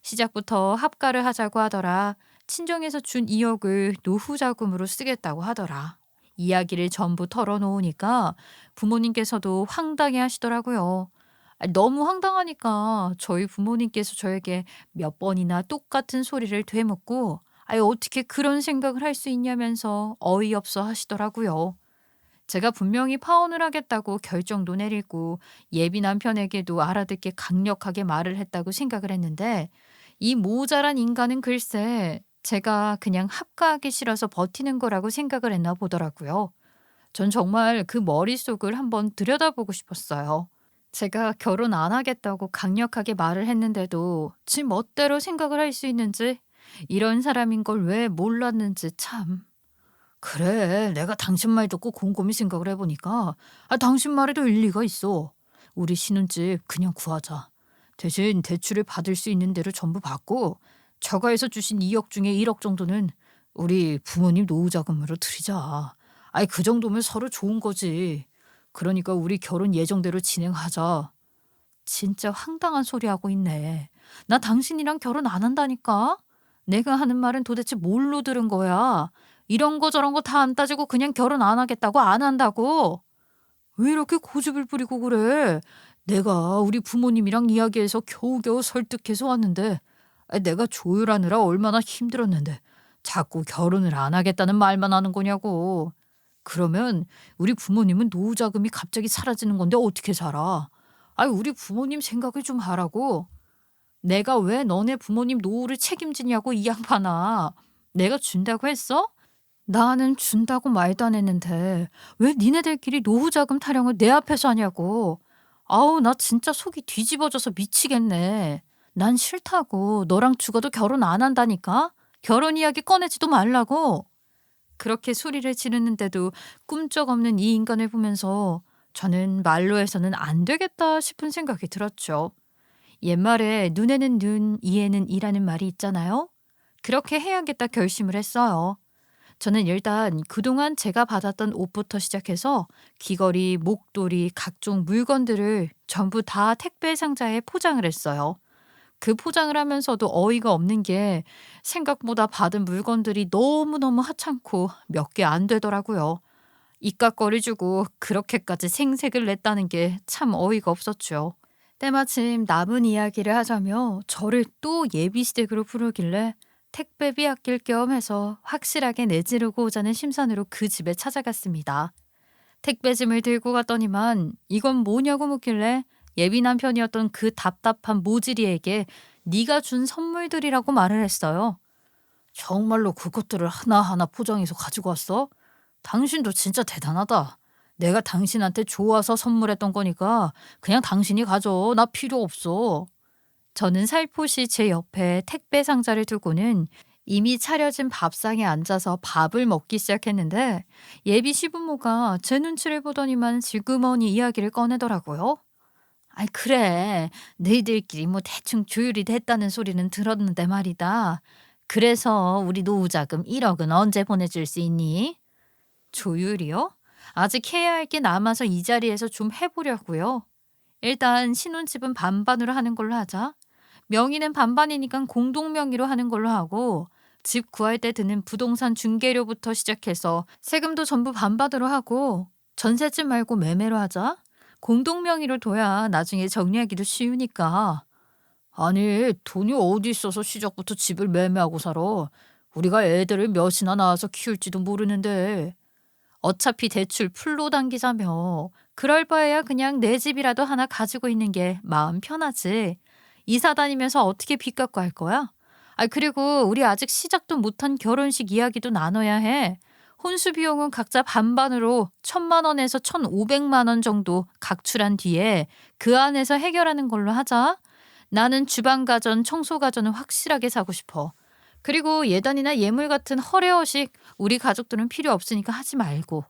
시작부터 합가를 하자고 하더라. 친정에서 준 2억을 노후 자금으로 쓰겠다고 하더라. 이야기를 전부 털어놓으니까 부모님께서도 황당해 하시더라고요. 너무 황당하니까 저희 부모님께서 저에게 몇 번이나 똑같은 소리를 되묻고 어떻게 그런 생각을 할 수 있냐면서 어이없어 하시더라고요. 제가 분명히 파혼을 하겠다고 결정도 내리고 예비 남편에게도 알아듣게 강력하게 말을 했다고 생각을 했는데 이 모자란 인간은 글쎄 제가 그냥 합가하기 싫어서 버티는 거라고 생각을 했나 보더라고요. 전 정말 그 머릿속을 한번 들여다보고 싶었어요. 제가 결혼 안 하겠다고 강력하게 말을 했는데도 지 멋대로 생각을 할 수 있는지 이런 사람인 걸 왜 몰랐는지 참. 그래, 내가 당신 말 듣고 곰곰이 생각을 해보니까 당신 말에도 일리가 있어. 우리 신혼집 그냥 구하자. 대신 대출을 받을 수 있는 대로 전부 받고 처가에서 주신 2억 중에 1억 정도는 우리 부모님 노후 자금으로 드리자. 아이, 그 정도면 서로 좋은 거지. 그러니까 우리 결혼 예정대로 진행하자. 진짜 황당한 소리 하고 있네. 나 당신이랑 결혼 안 한다니까? 내가 하는 말은 도대체 뭘로 들은 거야? 이런 거 저런 거 다 안 따지고 그냥 결혼 안 하겠다고 안 한다고? 왜 이렇게 고집을 부리고 그래? 내가 우리 부모님이랑 이야기해서 겨우겨우 설득해서 왔는데 내가 조율하느라 얼마나 힘들었는데 자꾸 결혼을 안 하겠다는 말만 하는 거냐고. 그러면 우리 부모님은 노후 자금이 갑자기 사라지는 건데 어떻게 살아? 아이, 우리 부모님 생각을 좀 하라고. 내가 왜 너네 부모님 노후를 책임지냐고 이 양반아. 내가 준다고 했어? 나는 준다고 말도 안 했는데 왜 니네들끼리 노후 자금 타령을 내 앞에서 하냐고. 아우, 나 진짜 속이 뒤집어져서 미치겠네. 난 싫다고. 너랑 죽어도 결혼 안 한다니까? 결혼 이야기 꺼내지도 말라고. 그렇게 소리를 지르는데도 꿈쩍없는 이 인간을 보면서 저는 말로 해서는 안 되겠다 싶은 생각이 들었죠. 옛말에 눈에는 눈, 이에는 이라는 말이 있잖아요. 그렇게 해야겠다 결심을 했어요. 저는 일단 그동안 제가 받았던 옷부터 시작해서 귀걸이, 목도리, 각종 물건들을 전부 다 택배 상자에 포장을 했어요. 그 포장을 하면서도 어이가 없는 게 생각보다 받은 물건들이 너무너무 하찮고 몇 개 안 되더라고요. 이깟거리 주고 그렇게까지 생색을 냈다는 게 참 어이가 없었죠. 때마침 남은 이야기를 하자며 저를 또 예비시댁으로 부르길래 택배비 아낄 겸 해서 확실하게 내지르고 오자는 심산으로 그 집에 찾아갔습니다. 택배짐을 들고 갔더니만 이건 뭐냐고 묻길래 예비 남편이었던 그 답답한 모지리에게 네가 준 선물들이라고 말을 했어요. 정말로 그것들을 하나하나 포장해서 가지고 왔어? 당신도 진짜 대단하다. 내가 당신한테 좋아서 선물했던 거니까 그냥 당신이 가져. 나 필요 없어. 저는 살포시 제 옆에 택배 상자를 두고는 이미 차려진 밥상에 앉아서 밥을 먹기 시작했는데 예비 시부모가 제 눈치를 보더니만 질그머니 이야기를 꺼내더라고요. 아이, 그래. 너희들끼리 뭐 대충 조율이 됐다는 소리는 들었는데 말이다. 그래서 우리 노후자금 1억은 언제 보내줄 수 있니? 조율이요? 아직 해야 할 게 남아서 이 자리에서 좀 해보려고요. 일단 신혼집은 반반으로 하는 걸로 하자. 명의는 반반이니까 공동명의로 하는 걸로 하고 집 구할 때 드는 부동산 중개료부터 시작해서 세금도 전부 반반으로 하고 전셋집 말고 매매로 하자. 공동명의로 둬야 나중에 정리하기도 쉬우니까. 아니, 돈이 어디 있어서 시작부터 집을 매매하고 살아. 우리가 애들을 몇이나 낳아서 키울지도 모르는데. 어차피 대출 풀로 당기자며. 그럴 바에야 그냥 내 집이라도 하나 가지고 있는 게 마음 편하지. 이사 다니면서 어떻게 빚 갚고 할 거야? 아, 그리고 우리 아직 시작도 못한 결혼식 이야기도 나눠야 해. 혼수 비용은 각자 반반으로 1,000만 원에서 1,500만 원 정도 각출한 뒤에 그 안에서 해결하는 걸로 하자. 나는 주방 가전, 청소 가전은 확실하게 사고 싶어. 그리고 예단이나 예물 같은 허례허식 우리 가족들은 필요 없으니까 하지 말고.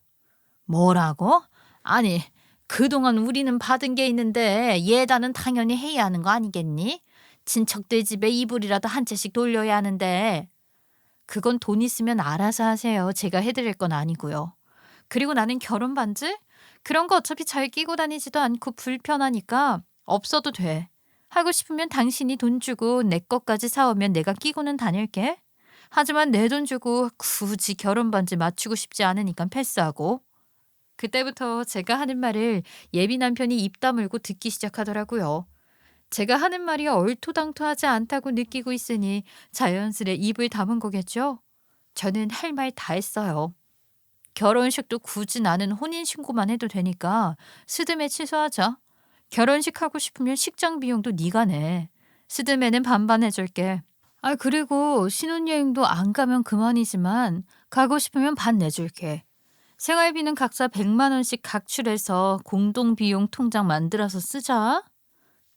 뭐라고? 아니, 그동안 우리는 받은 게 있는데 예단은 당연히 해야 하는 거 아니겠니? 친척들 집에 이불이라도 한 채씩 돌려야 하는데. 그건 돈 있으면 알아서 하세요. 제가 해드릴 건 아니고요. 그리고 나는 결혼 반지? 그런 거 어차피 잘 끼고 다니지도 않고 불편하니까 없어도 돼. 하고 싶으면 당신이 돈 주고 내 것까지 사오면 내가 끼고는 다닐게. 하지만 내 돈 주고 굳이 결혼 반지 맞추고 싶지 않으니까 패스하고. 그때부터 제가 하는 말을 예비 남편이 입 다물고 듣기 시작하더라고요. 제가 하는 말이 얼토당토하지 않다고 느끼고 있으니 자연스레 입을 다문 거겠죠? 저는 할 말 다 했어요. 결혼식도 굳이 나는 혼인신고만 해도 되니까 스드메 취소하자. 결혼식 하고 싶으면 식장 비용도 네가 내. 스드메는 반반 해줄게. 아, 그리고 신혼여행도 안 가면 그만이지만 가고 싶으면 반 내줄게. 생활비는 각자 100만 원씩 각출해서 공동비용 통장 만들어서 쓰자.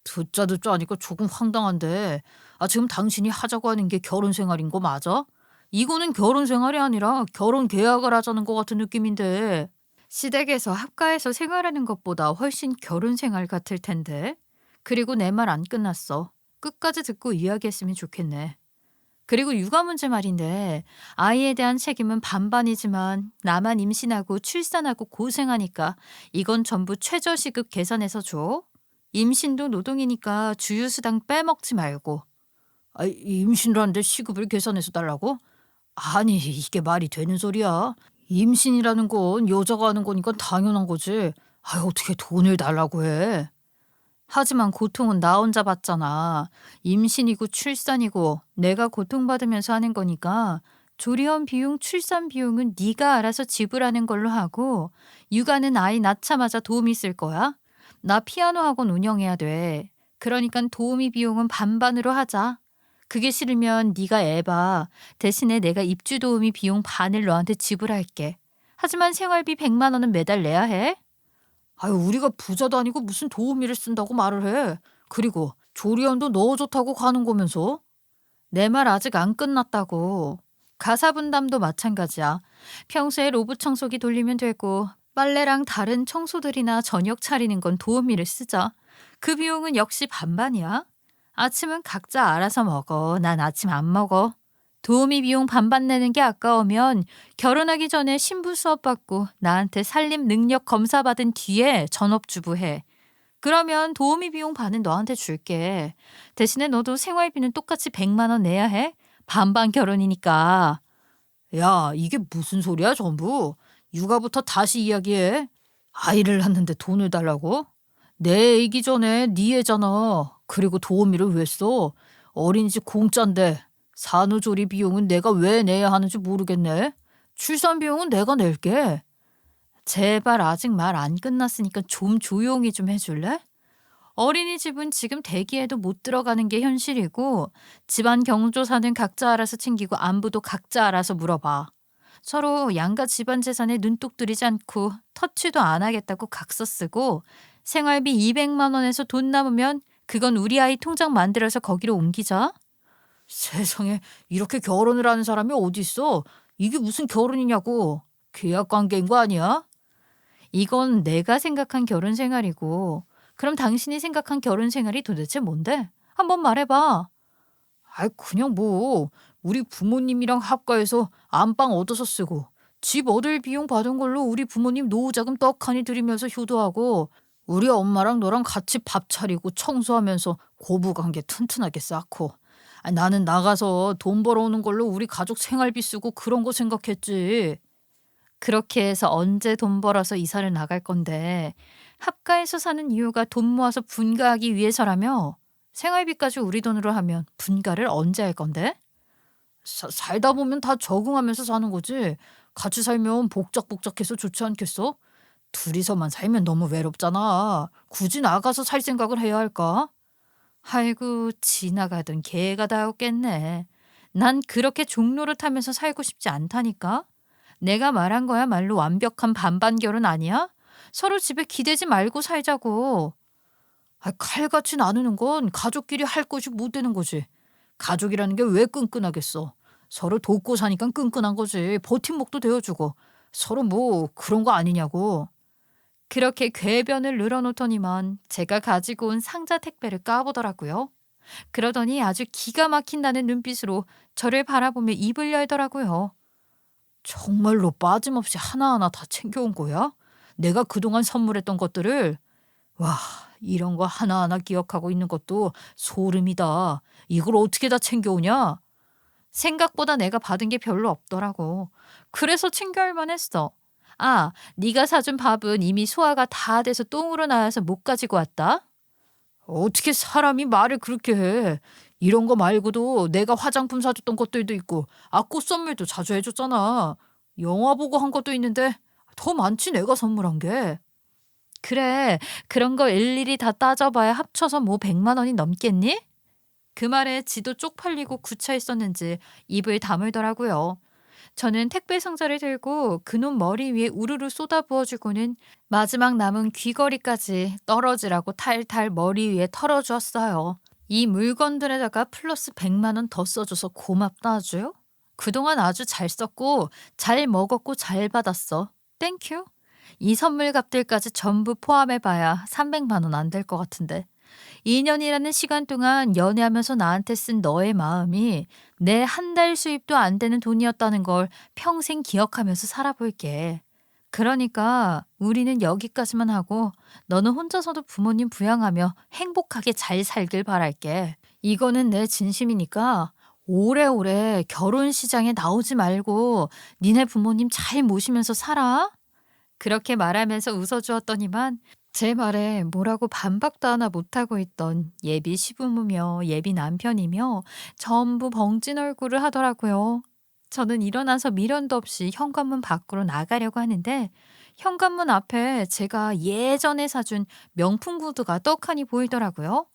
듣자 듣자 하니까 조금 황당한데. 아, 지금 당신이 하자고 하는 게 결혼 생활인 거 맞아? 이거는 결혼 생활이 아니라 결혼 계약을 하자는 것 같은 느낌인데. 시댁에서 합가해서 생활하는 것보다 훨씬 결혼 생활 같을 텐데. 그리고 내 말 안 끝났어. 끝까지 듣고 이야기했으면 좋겠네. 그리고 육아 문제 말인데 아이에 대한 책임은 반반이지만 나만 임신하고 출산하고 고생하니까 이건 전부 최저시급 계산해서 줘. 임신도 노동이니까 주휴수당 빼먹지 말고. 아, 임신을 하는데 시급을 계산해서 달라고? 아니, 이게 말이 되는 소리야? 임신이라는 건 여자가 하는 거니까 당연한 거지. 아, 어떻게 돈을 달라고 해? 하지만 고통은 나 혼자 받잖아. 임신이고 출산이고 내가 고통받으면서 하는 거니까 조리원 비용, 출산 비용은 네가 알아서 지불하는 걸로 하고 육아는 아이 낳자마자 도우미 쓸 거야. 나 피아노 학원 운영해야 돼. 그러니까 도우미 비용은 반반으로 하자. 그게 싫으면 네가 애 봐. 대신에 내가 입주 도우미 비용 반을 너한테 지불할게. 하지만 생활비 100만 원은 매달 내야 해. 아유, 우리가 부자도 아니고 무슨 도우미를 쓴다고 말을 해. 그리고 조리원도 너 좋다고 가는 거면서. 내 말 아직 안 끝났다고. 가사 분담도 마찬가지야. 평소에 로봇 청소기 돌리면 되고 빨래랑 다른 청소들이나 저녁 차리는 건 도우미를 쓰자. 그 비용은 역시 반반이야. 아침은 각자 알아서 먹어. 난 아침 안 먹어. 도우미 비용 반반 내는 게 아까우면 결혼하기 전에 신부 수업 받고 나한테 살림 능력 검사 받은 뒤에 전업주부 해. 그러면 도우미 비용 반은 너한테 줄게. 대신에 너도 생활비는 똑같이 100만 원 내야 해. 반반 결혼이니까. 야, 이게 무슨 소리야 전부. 육아부터 다시 이야기해. 아이를 낳는데 돈을 달라고? 내 애기 전에 네 애잖아. 그리고 도우미를 왜 써? 어린이집 공짜인데 산후조리 비용은 내가 왜 내야 하는지 모르겠네. 출산 비용은 내가 낼게. 제발 아직 말 안 끝났으니까 좀 조용히 좀 해줄래? 어린이집은 지금 대기에도 못 들어가는 게 현실이고 집안 경조사는 각자 알아서 챙기고 안부도 각자 알아서 물어봐. 서로 양가 집안 재산에 눈독 들이지 않고 터치도 안 하겠다고 각서 쓰고 생활비 200만 원에서 돈 남으면 그건 우리 아이 통장 만들어서 거기로 옮기자. 세상에, 이렇게 결혼을 하는 사람이 어디 있어? 이게 무슨 결혼이냐고. 계약 관계인 거 아니야? 이건 내가 생각한 결혼 생활이고 그럼 당신이 생각한 결혼 생활이 도대체 뭔데? 한번 말해봐. 아이, 그냥 뭐 우리 부모님이랑 합가해서 안방 얻어서 쓰고 집 얻을 비용 받은 걸로 우리 부모님 노후자금 떡하니 드리면서 효도하고 우리 엄마랑 너랑 같이 밥 차리고 청소하면서 고부관계 튼튼하게 쌓고. 아니, 나는 나가서 돈 벌어오는 걸로 우리 가족 생활비 쓰고 그런 거 생각했지. 그렇게 해서 언제 돈 벌어서 이사를 나갈 건데 합가해서 사는 이유가 돈 모아서 분가하기 위해서라며 생활비까지 우리 돈으로 하면 분가를 언제 할 건데? 살다 보면 다 적응하면서 사는 거지. 같이 살면 복작복작해서 좋지 않겠어? 둘이서만 살면 너무 외롭잖아. 굳이 나가서 살 생각을 해야 할까? 아이고, 지나가던 개가 다 없겠네. 난 그렇게 종로를 타면서 살고 싶지 않다니까. 내가 말한 거야말로 완벽한 반반 결혼 아니야? 서로 집에 기대지 말고 살자고. 아, 칼같이 나누는 건 가족끼리 할 것이 못 되는 거지. 가족이라는 게 왜 끈끈하겠어. 서로 돕고 사니까 끈끈한 거지. 버팀목도 되어주고. 서로 뭐 그런 거 아니냐고. 그렇게 궤변을 늘어놓더니만 제가 가지고 온 상자 택배를 까보더라고요. 그러더니 아주 기가 막힌다는 눈빛으로 저를 바라보며 입을 열더라고요. 정말로 빠짐없이 하나하나 다 챙겨온 거야? 내가 그동안 선물했던 것들을. 와, 이런 거 하나하나 기억하고 있는 것도 소름이다. 이걸 어떻게 다 챙겨오냐? 생각보다 내가 받은 게 별로 없더라고. 그래서 챙겨올 만했어. 아, 네가 사준 밥은 이미 소화가 다 돼서 똥으로 나와서 못 가지고 왔다? 어떻게 사람이 말을 그렇게 해. 이런 거 말고도 내가 화장품 사줬던 것들도 있고 꽃 선물도 자주 해줬잖아. 영화 보고 한 것도 있는데 더 많지 내가 선물한 게. 그래, 그런 거 일일이 다 따져봐야 합쳐서 뭐 100만 원이 넘겠니? 그 말에 지도 쪽팔리고 구차했었는지 입을 다물더라고요. 저는 택배 상자를 들고 그놈 머리 위에 우르르 쏟아부어주고는 마지막 남은 귀걸이까지 떨어지라고 탈탈 머리 위에 털어주었어요. 이 물건들에다가 플러스 100만 원 더 써줘서 고맙다 아주. 그동안 아주 잘 썼고 잘 먹었고 잘 받았어. 땡큐. 이 선물 값들까지 전부 포함해봐야 300만 원 안 될 것 같은데. 2년이라는 시간 동안 연애하면서 나한테 쓴 너의 마음이 내 한 달 수입도 안 되는 돈이었다는 걸 평생 기억하면서 살아볼게. 그러니까 우리는 여기까지만 하고 너는 혼자서도 부모님 부양하며 행복하게 잘 살길 바랄게. 이거는 내 진심이니까 오래오래 결혼 시장에 나오지 말고 니네 부모님 잘 모시면서 살아. 그렇게 말하면서 웃어주었더니만 제 말에 뭐라고 반박도 하나 못하고 있던 예비 시부모며 예비 남편이며 전부 벙찐 얼굴을 하더라고요. 저는 일어나서 미련도 없이 현관문 밖으로 나가려고 하는데 현관문 앞에 제가 예전에 사준 명품 구두가 떡하니 보이더라고요.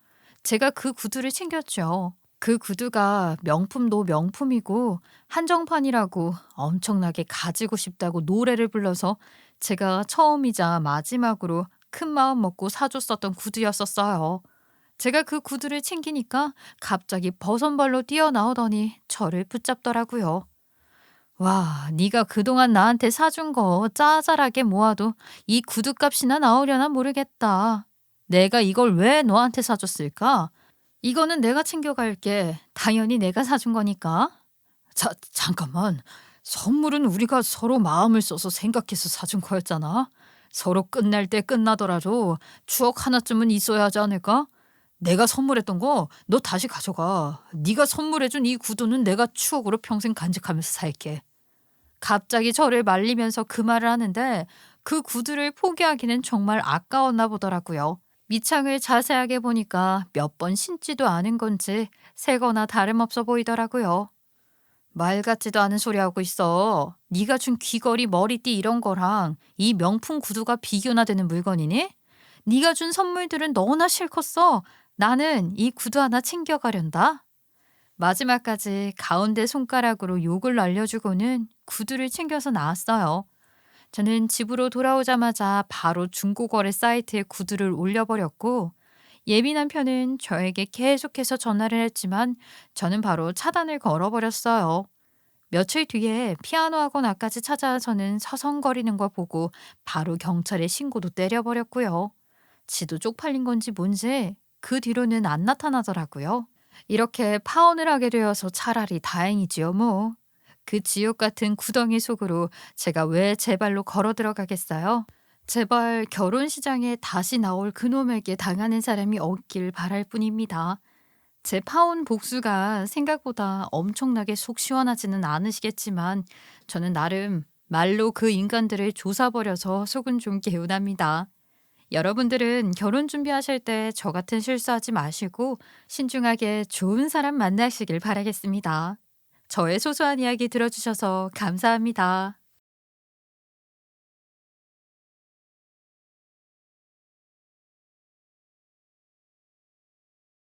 제가 그 구두를 챙겼죠. 그 구두가 명품도 명품이고 한정판이라고 엄청나게 가지고 싶다고 노래를 불러서 제가 처음이자 마지막으로 큰 마음 먹고 사줬었던 구두였었어요. 제가 그 구두를 챙기니까 갑자기 버선발로 뛰어나오더니 저를 붙잡더라고요. 와, 네가 그동안 나한테 사준 거 짜잘하게 모아도 이 구두값이나 나오려나 모르겠다. 내가 이걸 왜 너한테 사줬을까? 이거는 내가 챙겨갈게. 당연히 내가 사준 거니까. 잠깐만. 선물은 우리가 서로 마음을 써서 생각해서 사준 거였잖아. 서로 끝날 때 끝나더라도 추억 하나쯤은 있어야 하지 않을까? 내가 선물했던 거 너 다시 가져가. 네가 선물해준 이 구두는 내가 추억으로 평생 간직하면서 살게. 갑자기 저를 말리면서 그 말을 하는데 그 구두를 포기하기는 정말 아까웠나 보더라고요. 밑창을 자세하게 보니까 몇 번 신지도 않은 건지 새거나 다름없어 보이더라고요. 말 같지도 않은 소리 하고 있어. 네가 준 귀걸이, 머리띠 이런 거랑 이 명품 구두가 비교나 되는 물건이니? 네가 준 선물들은 너나 싫고 써. 나는 이 구두 하나 챙겨가련다. 마지막까지 가운데 손가락으로 욕을 날려주고는 구두를 챙겨서 나왔어요. 저는 집으로 돌아오자마자 바로 중고거래 사이트에 구두를 올려버렸고 예비 남편은 저에게 계속해서 전화를 했지만 저는 바로 차단을 걸어버렸어요. 며칠 뒤에 피아노 학원 앞까지 찾아와서는 서성거리는 걸 보고 바로 경찰에 신고도 때려버렸고요. 지도 쪽팔린 건지 뭔지 그 뒤로는 안 나타나더라고요. 이렇게 파혼을 하게 되어서 차라리 다행이지요 뭐. 그 지옥 같은 구덩이 속으로 제가 왜 제 발로 걸어 들어가겠어요? 제발 결혼 시장에 다시 나올 그놈에게 당하는 사람이 없길 바랄 뿐입니다. 제 파혼 복수가 생각보다 엄청나게 속 시원하지는 않으시겠지만 저는 나름 말로 그 인간들을 조사버려서 속은 좀 개운합니다. 여러분들은 결혼 준비하실 때 저 같은 실수하지 마시고 신중하게 좋은 사람 만나시길 바라겠습니다. 저의 소소한 이야기 들어주셔서 감사합니다.